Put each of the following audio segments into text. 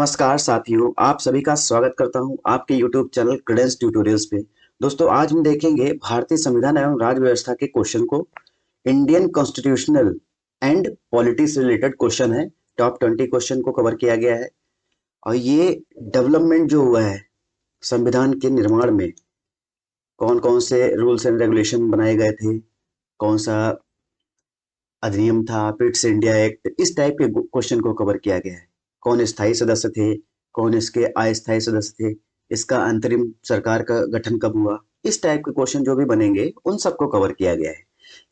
नमस्कार साथियों, आप सभी का स्वागत करता हूं आपके YouTube चैनल क्रेडेंस ट्यूटोरियल्स पे। दोस्तों, आज हम देखेंगे भारतीय संविधान एवं राज्य व्यवस्था के क्वेश्चन को। इंडियन कॉन्स्टिट्यूशनल एंड पॉलिटी से रिलेटेड क्वेश्चन है। टॉप 20 क्वेश्चन को कवर किया गया है और ये डेवलपमेंट जो हुआ है संविधान के निर्माण में, कौन कौन से रूल्स एंड रेगुलेशन बनाए गए थे, कौन सा अधिनियम था, पिट्स इंडिया एक्ट, इस टाइप के क्वेश्चन को कवर किया गया है। कौन स्थायी सदस्य थे, कौन इसके अस्थायी सदस्य थे, इसका अंतरिम सरकार का गठन कब हुआ, इस टाइप के क्वेश्चन जो भी बनेंगे उन सबको कवर किया गया है।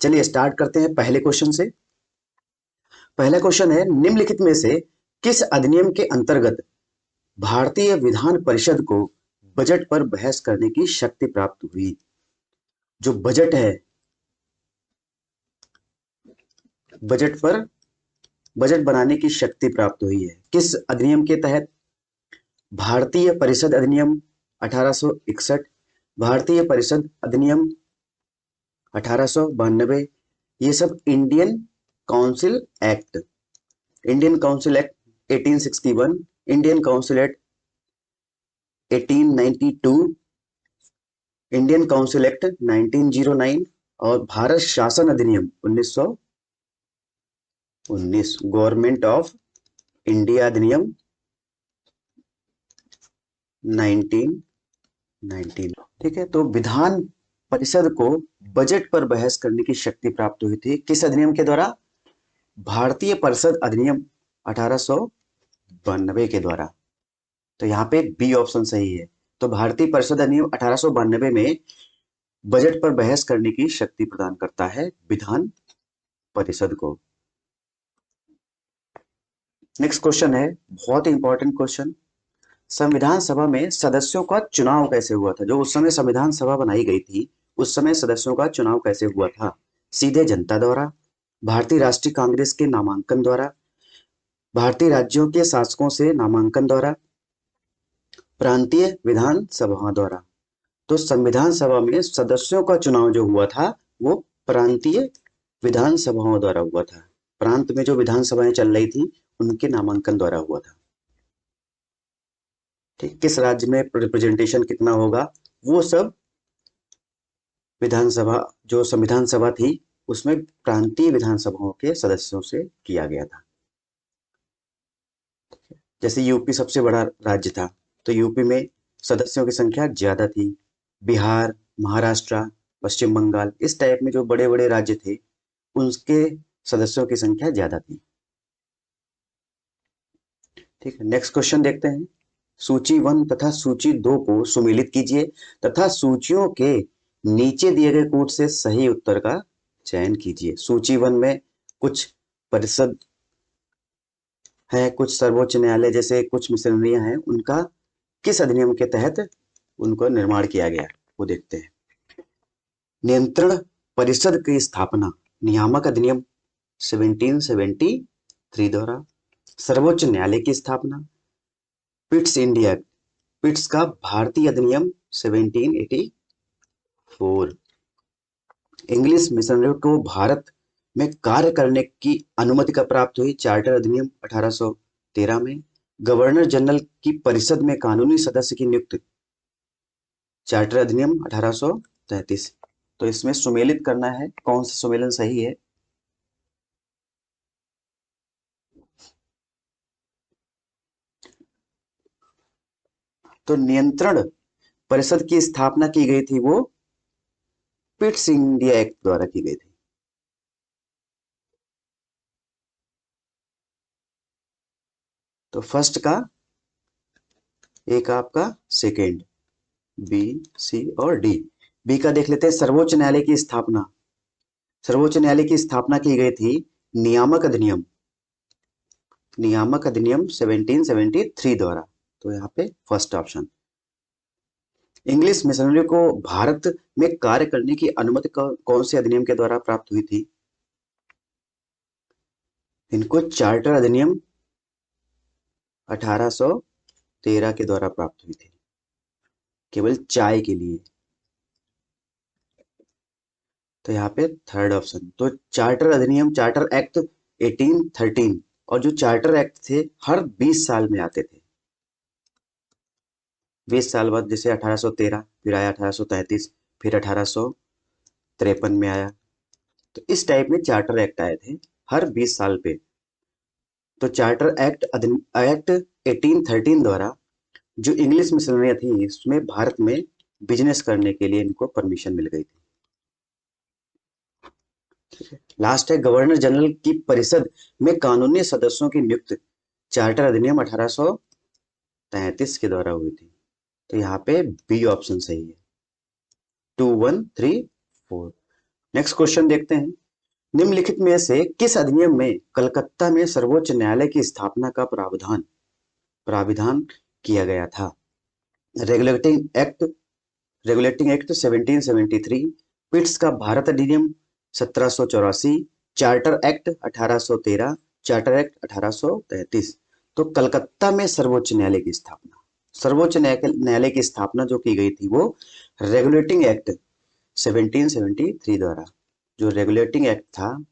चलिए स्टार्ट करते हैं पहले क्वेश्चन से। पहला क्वेश्चन है, निम्नलिखित में से किस अधिनियम के अंतर्गत भारतीय विधान परिषद को बजट पर बहस करने की शक्ति प्राप्त हुई? जो बजट है, बजट बनाने की शक्ति प्राप्त हुई है किस अधिनियम के तहत? भारतीय परिषद अधिनियम 1861, भारतीय परिषद अधिनियम 1892, ये सब Indian council act, Indian council act 1861, Indian council act 1892, Indian council act 1909 और भारत शासन अधिनियम 1919, गवर्नमेंट ऑफ इंडिया अधिनियम 1919। ठीक है, तो विधान परिषद को बजट पर बहस करने की शक्ति प्राप्त हुई थी किस अधिनियम के द्वारा? भारतीय परिषद अधिनियम 1892 के द्वारा। तो यहाँ पे बी ऑप्शन सही है। तो भारतीय परिषद अधिनियम 1892 में बजट पर बहस करने की शक्ति प्रदान करता है विधान परिषद को। नेक्स्ट क्वेश्चन है, बहुत ही इंपॉर्टेंट क्वेश्चन। संविधान सभा में सदस्यों का चुनाव कैसे हुआ था? जो उस समय संविधान सभा बनाई गई थी, उस समय सदस्यों का चुनाव कैसे हुआ था? सीधे जनता द्वारा, भारतीय राष्ट्रीय कांग्रेस के नामांकन द्वारा, भारतीय राज्यों के शासकों से नामांकन द्वारा, प्रांतीय विधान सभाओं द्वारा। तो संविधान सभा में सदस्यों का चुनाव जो हुआ था वो प्रांतीय विधान सभाओं द्वारा हुआ था। प्रांत में जो विधान सभाएं चल रही थी उनके नामांकन द्वारा हुआ था। ठीक, किस राज्य में रिप्रेजेंटेशन कितना होगा वो सब विधानसभा, जो संविधान सभा थी उसमें प्रांतीय विधानसभाओं के सदस्यों से किया गया था। जैसे यूपी सबसे बड़ा राज्य था, तो यूपी में सदस्यों की संख्या ज्यादा थी। बिहार, महाराष्ट्र, पश्चिम बंगाल, इस टाइप में जो बड़े बड़े राज्य थे उनके सदस्यों की संख्या ज्यादा थी। ठीक है, नेक्स्ट क्वेश्चन देखते हैं। सूची 1 तथा सूची 2 को सुमेलित कीजिए तथा सूचियों के नीचे दिए गए कूट से सही उत्तर का चयन कीजिए। सूची 1 में कुछ परिषद है, कुछ सर्वोच्च न्यायालय जैसे कुछ मिशनरियां हैं, उनका किस अधिनियम के तहत उनको निर्माण किया गया वो देखते हैं। नियंत्रण परिषद की स्थापना नियामक अधिनियम 1773 द्वारा, सर्वोच्च न्यायालय की स्थापना पिट्स इंडिया, पिट्स का भारतीय अधिनियम 1784, इंग्लिश मिशनरी को भारत में कार्य करने की अनुमति का प्राप्त हुई चार्टर अधिनियम 1813 में, गवर्नर जनरल की परिषद में कानूनी सदस्य की नियुक्ति चार्टर अधिनियम 1833। तो इसमें सुमेलित करना है, कौन सा सुमेलन सही है? तो नियंत्रण परिषद की स्थापना की गई थी वो पिट्स इंडिया एक्ट द्वारा की गई थी। तो फर्स्ट का एक आपका सेकेंड, बी, सी और डी। बी का देख लेते हैं, सर्वोच्च न्यायालय की स्थापना। सर्वोच्च न्यायालय की स्थापना की गई थी नियामक अधिनियम 1773 द्वारा। तो यहाँ पे फर्स्ट ऑप्शन। इंग्लिश मिशनरी को भारत में कार्य करने की अनुमति कौन से अधिनियम के द्वारा प्राप्त हुई थी? इनको चार्टर अधिनियम 1813 के द्वारा प्राप्त हुई थी, केवल चाय के लिए। तो यहाँ पे थर्ड ऑप्शन। तो चार्टर अधिनियम, चार्टर एक्ट 1813, और जो चार्टर एक्ट थे हर 20 साल में आते थे। 20 साल बाद जैसे 1813, फिर आया 1833, फिर 1853 में आया। तो इस टाइप में चार्टर एक्ट आए थे हर 20 साल पे। तो चार्टर एक्ट एक्ट 1813 द्वारा जो इंग्लिश मिशनरियां थी इसमें भारत में बिजनेस करने के लिए इनको परमिशन मिल गई थी। लास्ट है गवर्नर जनरल की परिषद में कानूनी सदस्यों की नियुक्ति चार्टर अधिनियम 1833 के द्वारा हुई थी। तो यहाँ पे बी ऑप्शन सही है, 2134। नेक्स्ट क्वेश्चन देखते हैं। निम्नलिखित में से किस अधिनियम में कलकत्ता में सर्वोच्च न्यायालय की स्थापना का प्राविधान किया गया था? रेगुलेटिंग एक्ट 1773, पिट्स का भारत अधिनियम 1784, चार्टर एक्ट 1813, चार्टर एक्ट 1833। तो कलकत्ता में सर्वोच्च न्यायालय की स्थापना जो की गई थी वो रेगुलेटिंग एक्ट 1773 द्वारा। जो रेगुलेटिंग एक्ट था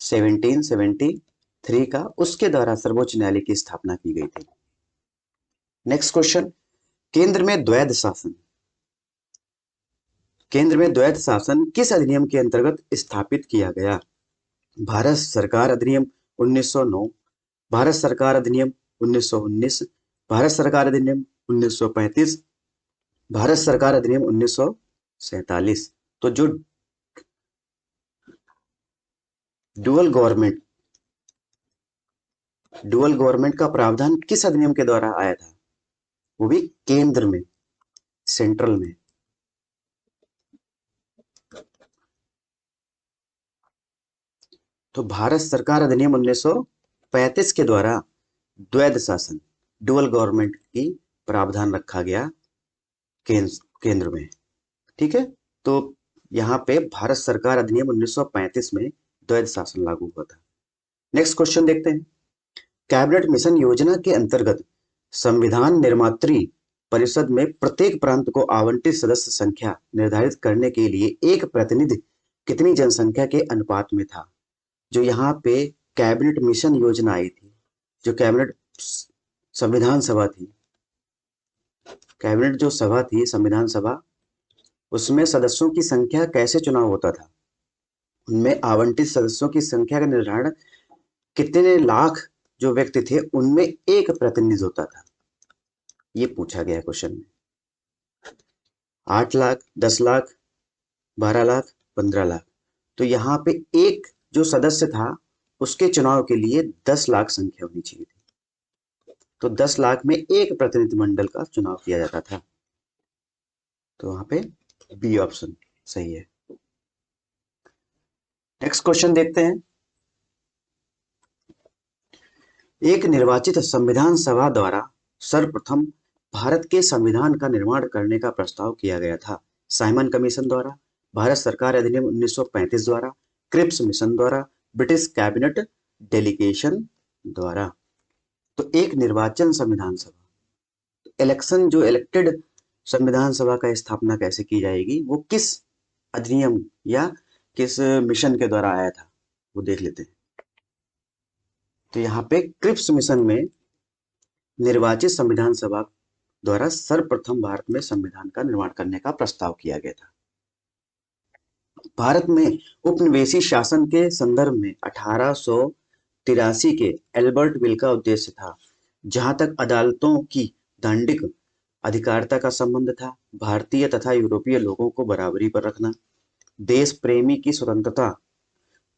1773 का, उसके द्वारा सर्वोच्च न्यायालय की स्थापना की गई थी। Next question. केंद्र में द्वैध शासन किस अधिनियम के अंतर्गत स्थापित किया गया? भारत सरकार अधिनियम 1909, भारत सरकार अधिनियम 1919, भारत सरकार अधिनियम 1935, भारत सरकार अधिनियम 1947। तो जो डुअल गवर्नमेंट का प्रावधान किस अधिनियम के द्वारा आया था? वो भी केंद्र में, सेंट्रल में। तो भारत सरकार अधिनियम 1935 के द्वारा द्वैध शासन, डुअल गवर्नमेंट की प्रावधान रखा गया केंद्र में। ठीक है, तो यहाँ पे भारत सरकार अधिनियम 1935 में द्वैध शासन लागू हुआ था। नेक्स्ट क्वेश्चन देखते हैं। कैबिनेट मिशन योजना के अंतर्गत संविधान निर्मात्री परिषद में प्रत्येक प्रांत को आवंटित सदस्य संख्या निर्धारित करने के लिए एक प्रतिनिधि कितनी जनसंख्या के अनुपात में था? जो यहाँ पे कैबिनेट मिशन योजना आई थी, जो कैबिनेट संविधान सभा थी, कैबिनेट जो सभा थी संविधान सभा, उसमें सदस्यों की संख्या कैसे चुनाव होता था? उनमें आवंटित सदस्यों की संख्या का निर्धारण कितने लाख जो व्यक्ति थे उनमें एक प्रतिनिधि होता था, ये पूछा गया क्वेश्चन में। 8 लाख, 10 लाख, 12 लाख, 15 लाख। तो यहाँ पे एक जो सदस्य था उसके चुनाव के लिए 10 लाख संख्या होनी चाहिए थी। तो 10 लाख में एक प्रतिनिधिमंडल का चुनाव किया जाता था। तो वहां पे बी ऑप्शन सही है। नेक्स्ट क्वेश्चन देखते हैं। एक निर्वाचित संविधान सभा द्वारा सर्वप्रथम भारत के संविधान का निर्माण करने का प्रस्ताव किया गया था। साइमन कमीशन द्वारा, भारत सरकार अधिनियम 1935 द्वारा, क्रिप्स मिशन द्वारा, ब्रिटिश कैबिनेट डेलीगेशन द्वारा। तो एक निर्वाचन संविधान सभा, इलेक्शन जो इलेक्टेड संविधान सभा का स्थापना कैसे की जाएगी, वो किस अधिनियम या किस मिशन के द्वारा आया था, वो देख लेते हैं। तो यहाँ पे क्रिप्स मिशन में निर्वाचित संविधान सभा द्वारा सर्वप्रथम भारत में संविधान का निर्माण करने का प्रस्ताव किया गया था। भारत में उपनिवेशी शासन के संदर्भ में 1883 के एल्बर्ट बिल का उद्देश्य था, जहां तक अदालतों की दंडिक अधिकारिता का संबंध था, भारतीय तथा यूरोपीय लोगों को बराबरी पर रखना, देश प्रेमी की स्वतंत्रता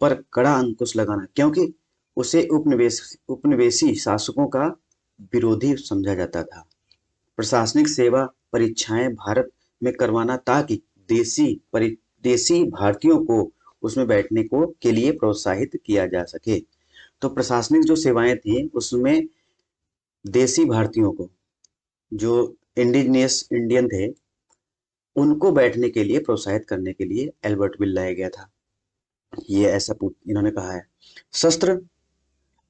पर कड़ा अंकुश लगाना, क्योंकि उसे उपनिवेशी शासकों का विरोधी समझा जाता था, प्रशासनिक सेवा परीक्षाएं भारत में करवाना ताकि देसी भारतीयों को उसमें बैठने को के लिए प्रोत्साहित किया जा सके। तो प्रशासनिक जो सेवाएं थी उसमें देसी भारतीयों को, जो इंडिजिनियस इंडियन थे, उनको बैठने के लिए प्रोत्साहित करने के लिए एल्बर्ट बिल लाया गया था। ये ऐसा इन्होंने कहा है। शस्त्र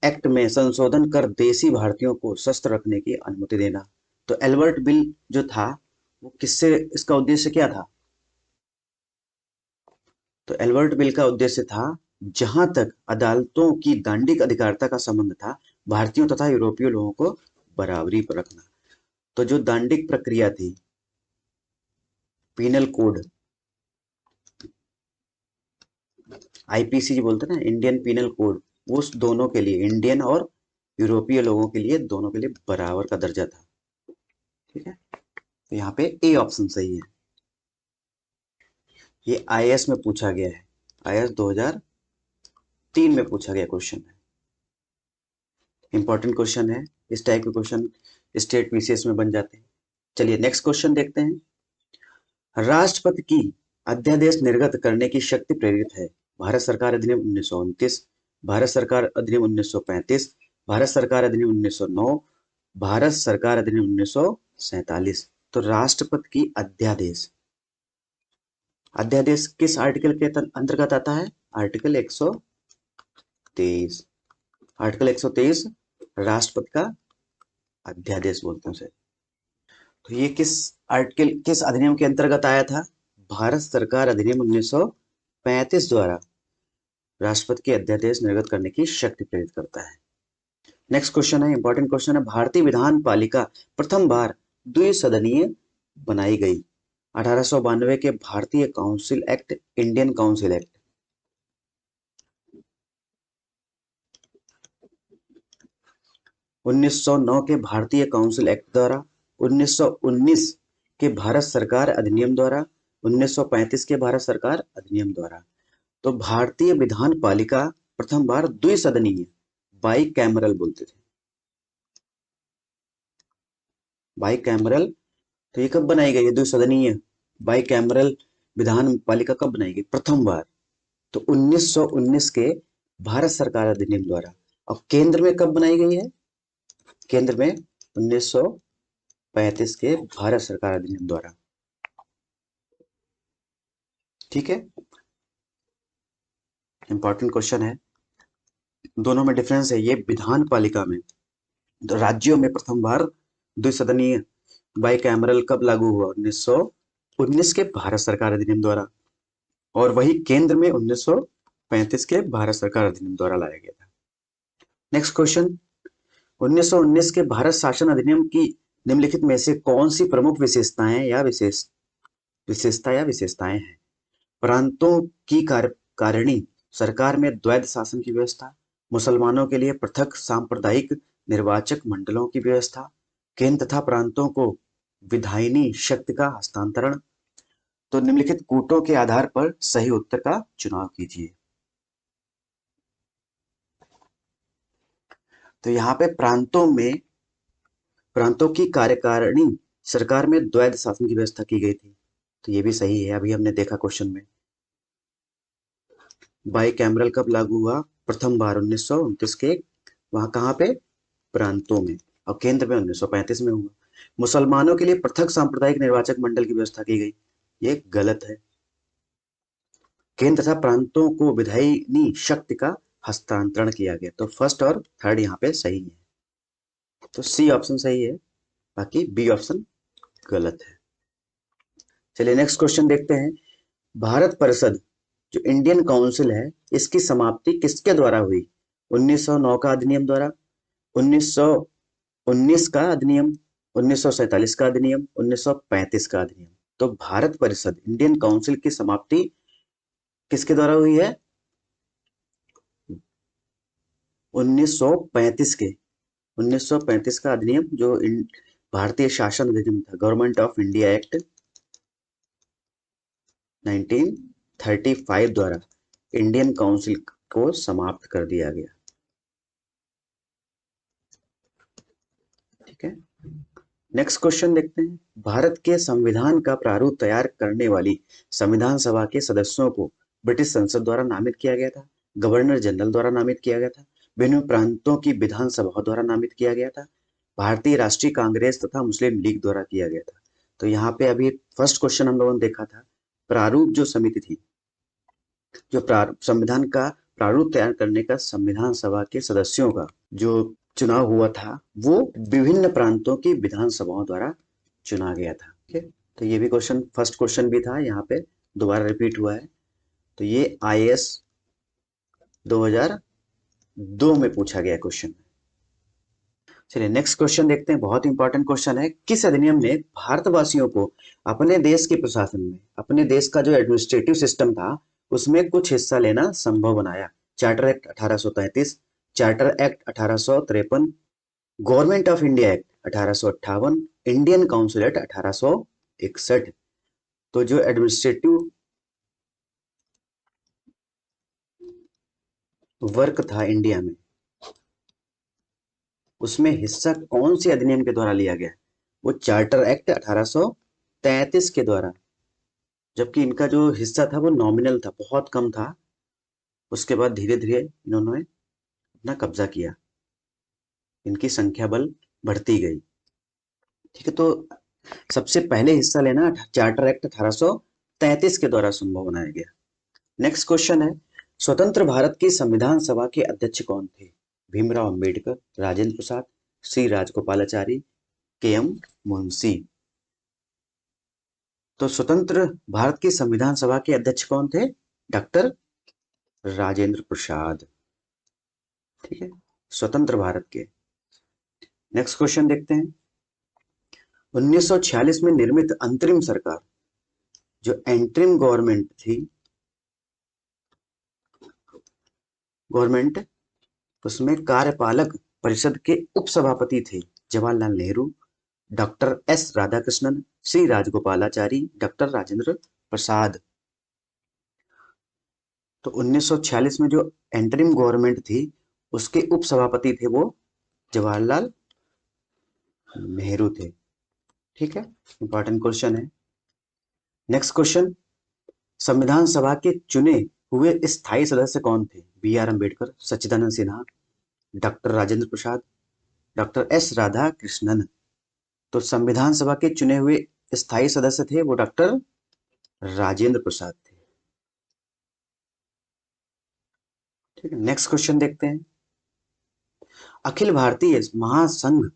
एक्ट में संशोधन कर देसी भारतीयों को शस्त्र रखने की अनुमति देना। तो एल्बर्ट बिल जो था वो किससे, इसका उद्देश्य क्या था? तो एल्बर्ट बिल का उद्देश्य था, जहां तक अदालतों की दंडिक अधिकारिता का संबंध था, भारतीयों तथा यूरोपीय लोगों को बराबरी पर रखना। तो जो दांडिक प्रक्रिया थी, पीनल कोड, आईपीसी जो बोलते हैं ना, इंडियन पीनल कोड, उस दोनों के लिए, इंडियन और यूरोपीय लोगों के लिए, दोनों के लिए बराबर का दर्जा था। ठीक है, तो यहाँ पे ए ऑप्शन सही है। ये आईएएस में पूछा गया है, आईएएस 2003 में पूछा गया क्वेश्चन है, इंपॉर्टेंट क्वेश्चन है। इस टाइप के क्वेश्चन स्टेट पीसीएस में बन जाते हैं। चलिए नेक्स्ट क्वेश्चन देखते हैं। राष्ट्रपति की अध्यादेश निर्गत करने की शक्ति प्रेरित है। भारत सरकार अधिनियम 1929, भारत सरकार अधिनियम 1935, भारत सरकार अधिनियम 1909, भारत सरकार अधिनियम 1947। तो राष्ट्रपति की अध्यादेश, अध्यादेश किस आर्टिकल के अंतर्गत आता है? आर्टिकल 123। आर्टिकल 123 राष्ट्रपति का अध्यादेश बोलते हैं उसे। तो ये किस आर्टिकल, किस अधिनियम के अंतर्गत आया था? भारत सरकार अधिनियम 1935 द्वारा राष्ट्रपति के अध्यादेश निर्गत करने की शक्ति प्रेरित करता है। नेक्स्ट क्वेश्चन है, इंपॉर्टेंट क्वेश्चन है। भारतीय विधान पालिका प्रथम बार द्विसदनीय बनाई गई। 1892 के भारतीय council act, Indian council act. 1909 के भारतीय काउंसिल एक्ट द्वारा, 1919 के भारत सरकार अधिनियम द्वारा, 1935 के भारत सरकार अधिनियम द्वारा। तो भारतीय विधान पालिका प्रथम बार द्विसदनीय, बाई कैमरल बोलते थे, बाई कैमरल। तो ये कब बनाई गई है द्विसदनीय बाई कैमरल विधान पालिका? कब बनाई गई प्रथम बार? तो 1919 के भारत सरकार अधिनियम द्वारा। और केंद्र में कब बनाई गई है? केंद्र में 1935 के भारत सरकार अधिनियम द्वारा। ठीक है, इंपॉर्टेंट क्वेश्चन है, दोनों में डिफरेंस है। ये विधान पालिका में, तो राज्यों में प्रथम बार द्विसदनीय बाई कैमरल कब लागू हुआ? 1919 के भारत सरकार अधिनियम द्वारा। और वही केंद्र में 1935 के भारत सरकार अधिनियम द्वारा लाया गया था। नेक्स्ट क्वेश्चन, 1919 के भारत शासन अधिनियम की निम्नलिखित में से कौन सी प्रमुख विशेषताएं हैं? प्रांतों की कारिणी, सरकार में द्वैध शासन की व्यवस्था, मुसलमानों के लिए पृथक सांप्रदायिक निर्वाचक मंडलों की व्यवस्था, केंद्र तथा प्रांतों को विधायिनी शक्ति का हस्तांतरण। तो निम्नलिखित कूटों के आधार पर सही उत्तर का चुनाव कीजिए। तो यहाँ पे प्रांतों की कार्यकारिणी, सरकार में द्वैध शासन की व्यवस्था की गई थी। तो ये भी सही है, अभी हमने देखा क्वेश्चन में। बाई कैमरल कब लागू हुआ? प्रथम बार 1929 के, वहां कहाँ पे? प्रांतों में। और केंद्र में 1935 में हुआ। मुसलमानों के लिए पृथक सांप्रदायिक निर्वाचक मंडल की व्यवस्था की गई, ये गलत है। केंद्र तथा प्रांतों को विधायिनी शक्ति का हस्तांतरण किया गया। तो फर्स्ट और थर्ड यहाँ पे सही है, तो सी ऑप्शन सही है, बाकी बी ऑप्शन गलत है। चलिए नेक्स्ट क्वेश्चन देखते हैं। भारत परिषद जो इंडियन काउंसिल है, इसकी समाप्ति किसके द्वारा हुई? 1909 का अधिनियम द्वारा, 1919 का अधिनियम, 1947 का अधिनियम, 1935 का अधिनियम। तो भारत परिषद, इंडियन काउंसिल की समाप्ति किसके द्वारा हुई है? 1935 के, 1935 का अधिनियम जो भारतीय शासन अधिनियम था, गवर्नमेंट ऑफ इंडिया एक्ट 1935 द्वारा इंडियन काउंसिल को समाप्त कर दिया गया। ठीक है, नेक्स्ट क्वेश्चन देखते हैं। भारत के संविधान का प्रारूप तैयार करने वाली संविधान सभा के सदस्यों को ब्रिटिश संसद द्वारा नामित किया गया था, गवर्नर जनरल द्वारा नामित किया गया था, विभिन्न प्रांतों की विधानसभा द्वारा नामित किया गया था, भारतीय राष्ट्रीय कांग्रेस तथा मुस्लिम लीग द्वारा किया गया था। तो यहाँ पे अभी फर्स्ट क्वेश्चन हम लोगों ने देखा था, प्रारूप जो समिति थी, जो संविधान का प्रारूप तैयार करने का संविधान सभा के सदस्यों का जो चुनाव हुआ था, वो विभिन्न प्रांतों की विधानसभाओं द्वारा चुना गया था। ठीक है, तो ये भी क्वेश्चन, फर्स्ट क्वेश्चन भी था, यहाँ पे दोबारा रिपीट हुआ है। तो ये आईएएस 2002 में पूछा गया क्वेश्चन। चलिए नेक्स्ट क्वेश्चन देखते हैं। बहुत इंपॉर्टेंट क्वेश्चन है। किस अधिनियम ने भारतवासियों को अपने देश के प्रशासन में, अपने देश का जो एडमिनिस्ट्रेटिव सिस्टम था उसमें कुछ हिस्सा लेना संभव बनाया? Charter act 1833, charter act 1853, government of India act 1858, Indian council act 1861। तो जो एडमिनिस्ट्रेटिव वर्क था इंडिया में, उसमें हिस्सा कौन से अधिनियम के द्वारा लिया गया? वो चार्टर एक्ट 1833 के द्वारा। जबकि इनका जो हिस्सा था वो नॉमिनल था, बहुत कम था। उसके बाद धीरे धीरे इन्होंने अपना कब्जा किया, इनकी संख्या बल बढ़ती गई। ठीक है, तो सबसे पहले हिस्सा लेना चार्टर एक्ट 1833 के द्वारा संभव बनाया गया। नेक्स्ट क्वेश्चन है, स्वतंत्र भारत की संविधान सभा के अध्यक्ष कौन थे? भीमराव अंबेडकर, राजेंद्र प्रसाद, श्री राजगोपालाचारी, के एम मुंशी। तो स्वतंत्र भारत की संविधान सभा के अध्यक्ष कौन थे? डॉक्टर राजेंद्र प्रसाद। ठीक है, स्वतंत्र भारत के। नेक्स्ट क्वेश्चन देखते हैं। 1946 में निर्मित अंतरिम सरकार, जो एंटरिम गवर्नमेंट थी, गवर्नमेंट, उसमें कार्यपालक परिषद के उपसभापति थे Jawaharlal Nehru, doctor S Radhakrishnan, Shri Rajagopalachari, doctor Rajendra Prasad. तो 1946 में जो एंटरिम गवर्नमेंट थी उसके उपसभापति थे वो जवाहरलाल नेहरू थे। ठीक है, इंपॉर्टेंट क्वेश्चन है। नेक्स्ट क्वेश्चन, संविधान सभा के चुने हुए स्थायी सदस्य कौन थे? B R Ambedkar, Sachchidananda Sinha, doctor Rajendra Prasad, doctor S Radhakrishnan. तो संविधान सभा के चुने हुए स्थायी सदस्य थे वो डॉक्टर राजेंद्र प्रसाद थे। ठीक है, नेक्स्ट क्वेश्चन देखते हैं। अखिल भारतीय महासंघ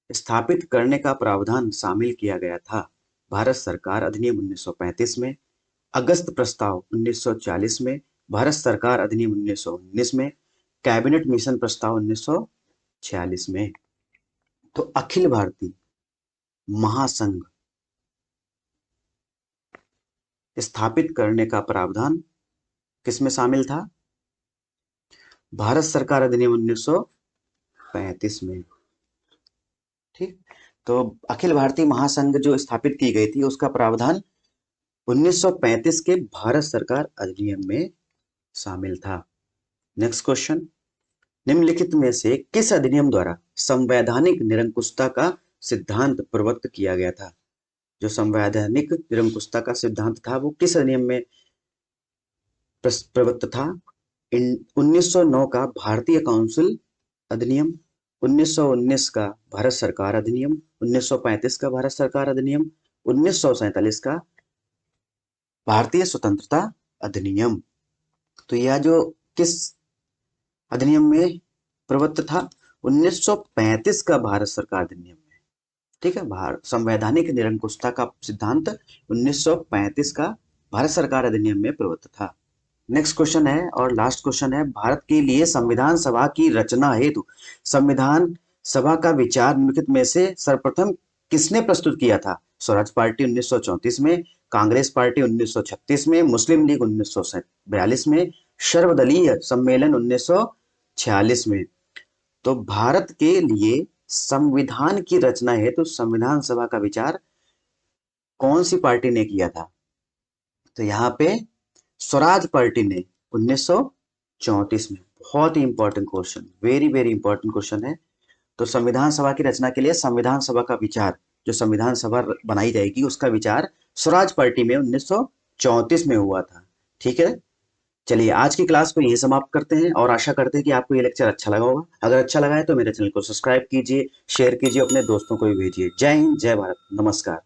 स्थापित करने का प्रावधान शामिल किया गया था भारत सरकार अधिनियम 1935 में, अगस्त प्रस्ताव 1940 में, भारत सरकार अधिनियम 1919 में, कैबिनेट मिशन प्रस्ताव 1946 में। तो अखिल भारतीय महासंघ स्थापित करने का प्रावधान किसमें शामिल था? भारत सरकार अधिनियम 1935 में। ठीक, तो अखिल भारतीय महासंघ जो स्थापित की गई थी उसका प्रावधान 1935 के भारत सरकार अधिनियम में शामिल था। नेक्स्ट क्वेश्चन, निम्नलिखित में से किस अधिनियम द्वारा संवैधानिक निरंकुशता का सिद्धांत प्रवृत्त किया गया था? जो संवैधानिक निरंकुशता का सिद्धांत था वो किस अधिनियम में प्रवृत्त था? 1909 का भारतीय काउंसिल अधिनियम, 1919 का भारत सरकार अधिनियम, 1935 का भारत सरकार अधिनियम, 1947 का भारतीय स्वतंत्रता अधिनियम। तो यह जो किस अधिनियम में प्रवृत्त था? 1935 का भारत सरकार अधिनियम में। ठीक है, संवैधानिक निरंकुशता का सिद्धांत 1935 का भारत सरकार अधिनियम में प्रवृत्त था। नेक्स्ट क्वेश्चन है और लास्ट क्वेश्चन है, भारत के लिए संविधान सभा की रचना हेतु संविधान सभा का विचार निम्नलिखित में से सर्वप्रथम किसने प्रस्तुत किया था? स्वराज पार्टी 1934 में, कांग्रेस पार्टी 1936 में, मुस्लिम लीग 1942 में, सर्वदलीय सम्मेलन 1946 में। तो भारत के लिए संविधान की रचना हेतु संविधान सभा का विचार कौन सी पार्टी ने किया था? तो यहाँ पे स्वराज पार्टी ने 1934 में। बहुत ही important question, very very important question है। तो संविधान सभा की रचना के लिए संविधान सभा का विचार, जो संविधान सभा बनाई जाएगी उसका विचार स्वराज पार्टी में 1934 में हुआ था। ठीक है, चलिए आज की क्लास को यही समाप्त करते हैं और आशा करते हैं कि आपको ये लेक्चर अच्छा लगा होगा। अगर अच्छा लगा है तो मेरे चैनल को सब्सक्राइब कीजिए, शेयर कीजिए, अपने दोस्तों को भी भेजिए। जय हिंद, जय भारत, नमस्कार।